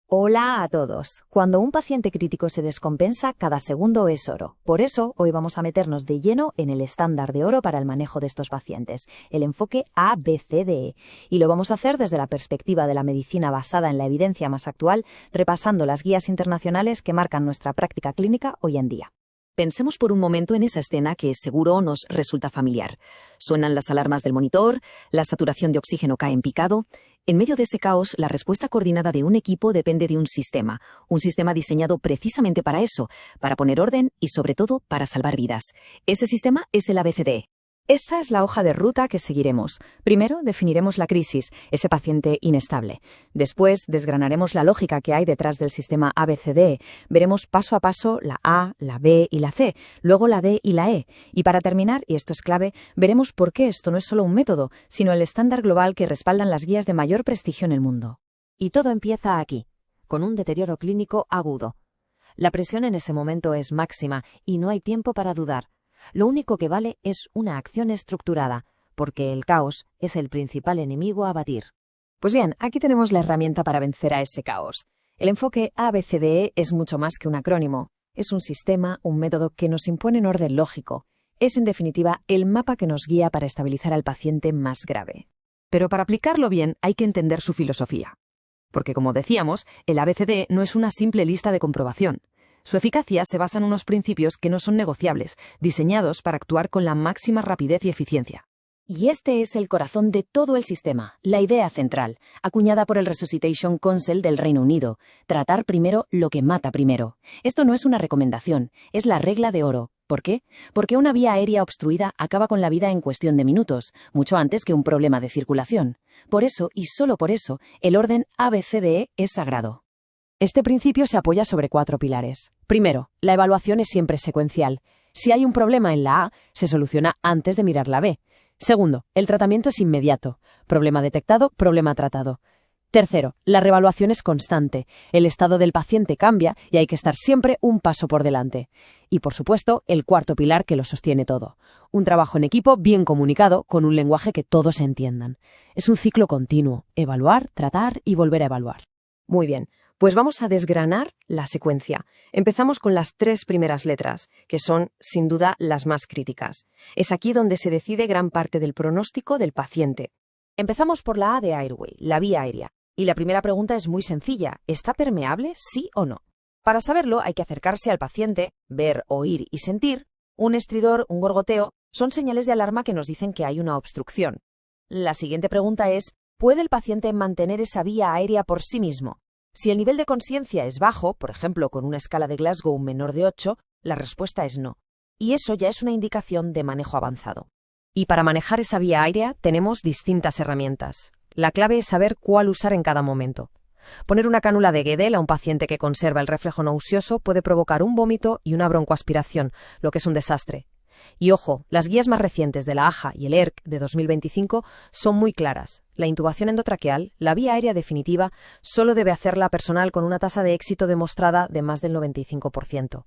Hola a todos. Cuando un paciente crítico se descompensa, cada segundo es oro. Por eso, hoy vamos a meternos de lleno en el estándar de oro para el manejo de estos pacientes, el enfoque ABCDE. Y lo vamos a hacer desde la perspectiva de la medicina basada en la evidencia más actual, repasando las guías internacionales que marcan nuestra práctica clínica hoy en día. Pensemos por un momento en esa escena que seguro nos resulta familiar. Suenan las alarmas del monitor, la saturación de oxígeno cae en picado. En medio de ese caos, la respuesta coordinada de un equipo depende de un sistema diseñado precisamente para eso, para poner orden y, sobre todo, para salvar vidas. Ese sistema es el ABCDE. Esta es la hoja de ruta que seguiremos. Primero definiremos la crisis, ese paciente inestable. Después desgranaremos la lógica que hay detrás del sistema ABCDE. Veremos paso a paso la A, la B y la C, luego la D y la E. Y para terminar, y esto es clave, veremos por qué esto no es solo un método, sino el estándar global que respaldan las guías de mayor prestigio en el mundo. Y todo empieza aquí, con un deterioro clínico agudo. La presión en ese momento es máxima y no hay tiempo para dudar. Lo único que vale es una acción estructurada, porque el caos es el principal enemigo a batir. Pues bien, aquí tenemos la herramienta para vencer a ese caos. El enfoque ABCDE es mucho más que un acrónimo. Es un sistema, un método que nos impone un orden lógico. Es, en definitiva, el mapa que nos guía para estabilizar al paciente más grave. Pero para aplicarlo bien hay que entender su filosofía. Porque, como decíamos, el ABCDE no es una simple lista de comprobación. Su eficacia se basa en unos principios que no son negociables, diseñados para actuar con la máxima rapidez y eficiencia. Y este es el corazón de todo el sistema, la idea central, acuñada por el Resuscitation Council del Reino Unido: tratar primero lo que mata primero. Esto no es una recomendación, es la regla de oro. ¿Por qué? Porque una vía aérea obstruida acaba con la vida en cuestión de minutos, mucho antes que un problema de circulación. Por eso, y solo por eso, el orden ABCDE es sagrado. Este principio se apoya sobre 4 pilares. Primero, la evaluación es siempre secuencial. Si hay un problema en la A, se soluciona antes de mirar la B. Segundo, el tratamiento es inmediato. Problema detectado, problema tratado. Tercero, la reevaluación es constante. El estado del paciente cambia y hay que estar siempre un paso por delante. Y, por supuesto, el cuarto pilar que lo sostiene todo: un trabajo en equipo bien comunicado, con un lenguaje que todos entiendan. Es un ciclo continuo: evaluar, tratar y volver a evaluar. Muy bien. Pues vamos a desgranar la secuencia. Empezamos con las 3 primeras letras, que son, sin duda, las más críticas. Es aquí donde se decide gran parte del pronóstico del paciente. Empezamos por la A de Airway, la vía aérea. Y la primera pregunta es muy sencilla: ¿está permeable, sí o no? Para saberlo hay que acercarse al paciente, ver, oír y sentir. Un estridor, un gorgoteo, son señales de alarma que nos dicen que hay una obstrucción. La siguiente pregunta es: ¿puede el paciente mantener esa vía aérea por sí mismo? Si el nivel de conciencia es bajo, por ejemplo con una escala de Glasgow menor de 8, la respuesta es no. Y eso ya es una indicación de manejo avanzado. Y para manejar esa vía aérea tenemos distintas herramientas. La clave es saber cuál usar en cada momento. Poner una cánula de Guedel a un paciente que conserva el reflejo nauseoso puede provocar un vómito y una broncoaspiración, lo que es un desastre. Y ojo, las guías más recientes de la AJA y el ERC de 2025 son muy claras. La intubación endotraqueal, la vía aérea definitiva, solo debe hacerla personal con una tasa de éxito demostrada de más del 95%.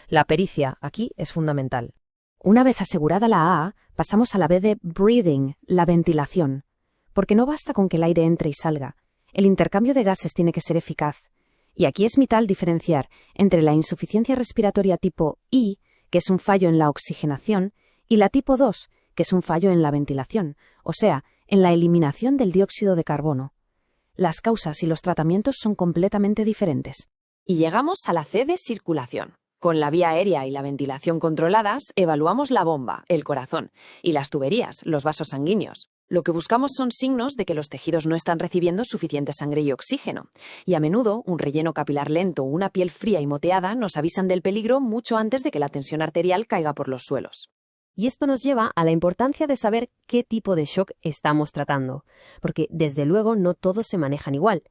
La pericia aquí es fundamental. Una vez asegurada la A, pasamos a la B de breathing, la ventilación. Porque no basta con que el aire entre y salga. El intercambio de gases tiene que ser eficaz. Y aquí es vital diferenciar entre la insuficiencia respiratoria tipo I, que es un fallo en la oxigenación, y la tipo 2, que es un fallo en la ventilación, o sea, en la eliminación del dióxido de carbono. Las causas y los tratamientos son completamente diferentes. Y llegamos a la C de circulación. Con la vía aérea y la ventilación controladas, evaluamos la bomba, el corazón, y las tuberías, los vasos sanguíneos. Lo que buscamos son signos de que los tejidos no están recibiendo suficiente sangre y oxígeno. Y a menudo, un relleno capilar lento o una piel fría y moteada nos avisan del peligro mucho antes de que la tensión arterial caiga por los suelos. Y esto nos lleva a la importancia de saber qué tipo de shock estamos tratando. Porque, desde luego, no todos se manejan igual.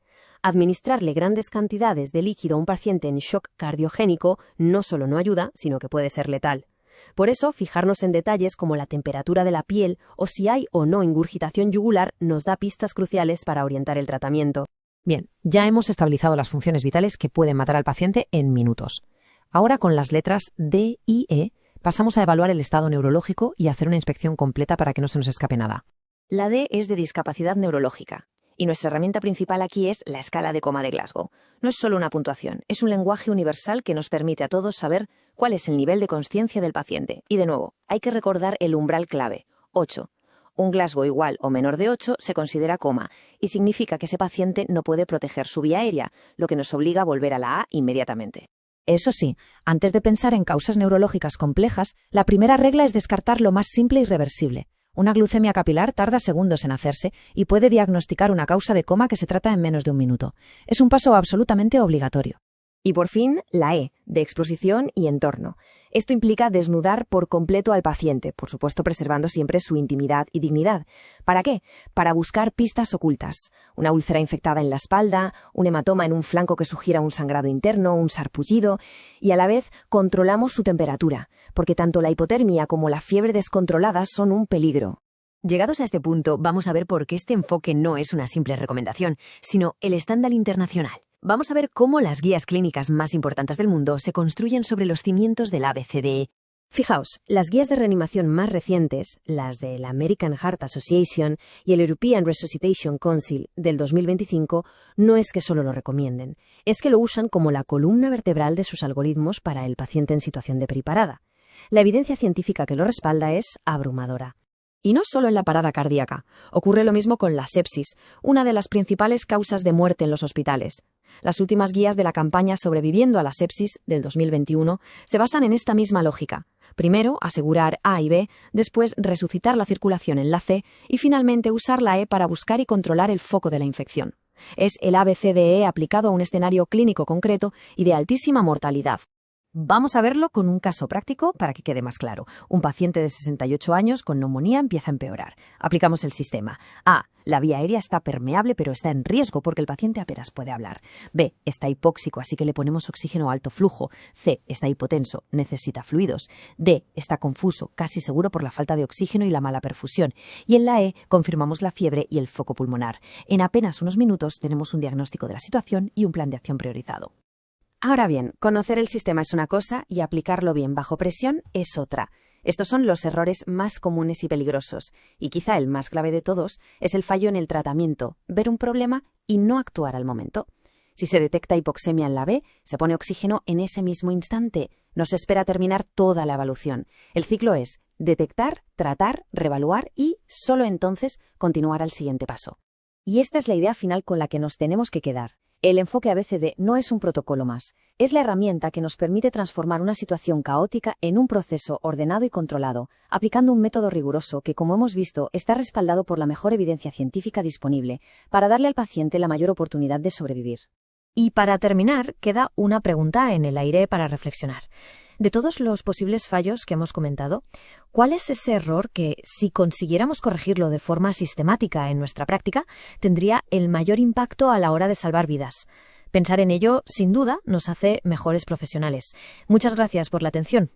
Administrarle grandes cantidades de líquido a un paciente en shock cardiogénico no solo no ayuda, sino que puede ser letal. Por eso, fijarnos en detalles como la temperatura de la piel o si hay o no ingurgitación yugular nos da pistas cruciales para orientar el tratamiento. Bien, ya hemos estabilizado las funciones vitales que pueden matar al paciente en minutos. Ahora, con las letras D y E, pasamos a evaluar el estado neurológico y hacer una inspección completa para que no se nos escape nada. La D es de discapacidad neurológica. Y nuestra herramienta principal aquí es la escala de coma de Glasgow. No es solo una puntuación, es un lenguaje universal que nos permite a todos saber cuál es el nivel de consciencia del paciente. Y de nuevo, hay que recordar el umbral clave, 8. Un Glasgow igual o menor de 8 se considera coma y significa que ese paciente no puede proteger su vía aérea, lo que nos obliga a volver a la A inmediatamente. Eso sí, antes de pensar en causas neurológicas complejas, la primera regla es descartar lo más simple y reversible. Una glucemia capilar tarda segundos en hacerse y puede diagnosticar una causa de coma que se trata en menos de un minuto. Es un paso absolutamente obligatorio. Y por fin, la E, de exposición y entorno. Esto implica desnudar por completo al paciente, por supuesto preservando siempre su intimidad y dignidad. ¿Para qué? Para buscar pistas ocultas. Una úlcera infectada en la espalda, un hematoma en un flanco que sugiera un sangrado interno, un sarpullido, y a la vez controlamos su temperatura, porque tanto la hipotermia como la fiebre descontrolada son un peligro. Llegados a este punto, vamos a ver por qué este enfoque no es una simple recomendación, sino el estándar internacional. Vamos a ver cómo las guías clínicas más importantes del mundo se construyen sobre los cimientos del ABCDE. Fijaos, las guías de reanimación más recientes, las de la American Heart Association y el European Resuscitation Council del 2025, no es que solo lo recomienden, es que lo usan como la columna vertebral de sus algoritmos para el paciente en situación de periparada. La evidencia científica que lo respalda es abrumadora. Y no solo en la parada cardíaca. Ocurre lo mismo con la sepsis, una de las principales causas de muerte en los hospitales. Las últimas guías de la campaña Sobreviviendo a la sepsis del 2021 se basan en esta misma lógica. Primero, asegurar A y B, después resucitar la circulación en la C y finalmente usar la E para buscar y controlar el foco de la infección. Es el ABCDE aplicado a un escenario clínico concreto y de altísima mortalidad. Vamos a verlo con un caso práctico para que quede más claro. Un paciente de 68 años con neumonía empieza a empeorar. Aplicamos el sistema. A. La vía aérea está permeable pero está en riesgo porque el paciente apenas puede hablar. B. Está hipóxico, así que le ponemos oxígeno a alto flujo. C. Está hipotenso, necesita fluidos. D. Está confuso, casi seguro por la falta de oxígeno y la mala perfusión. Y en la E confirmamos la fiebre y el foco pulmonar. En apenas unos minutos tenemos un diagnóstico de la situación y un plan de acción priorizado. Ahora bien, conocer el sistema es una cosa y aplicarlo bien bajo presión es otra. Estos son los errores más comunes y peligrosos, y quizá el más grave de todos es el fallo en el tratamiento, ver un problema y no actuar al momento. Si se detecta hipoxemia en la B, se pone oxígeno en ese mismo instante. No se espera terminar toda la evaluación. El ciclo es detectar, tratar, reevaluar y, solo entonces, continuar al siguiente paso. Y esta es la idea final con la que nos tenemos que quedar. El enfoque ABCD no es un protocolo más, es la herramienta que nos permite transformar una situación caótica en un proceso ordenado y controlado, aplicando un método riguroso que, como hemos visto, está respaldado por la mejor evidencia científica disponible para darle al paciente la mayor oportunidad de sobrevivir. Y para terminar, queda una pregunta en el aire para reflexionar. De todos los posibles fallos que hemos comentado, ¿cuál es ese error que, si consiguiéramos corregirlo de forma sistemática en nuestra práctica, tendría el mayor impacto a la hora de salvar vidas? Pensar en ello, sin duda, nos hace mejores profesionales. Muchas gracias por la atención.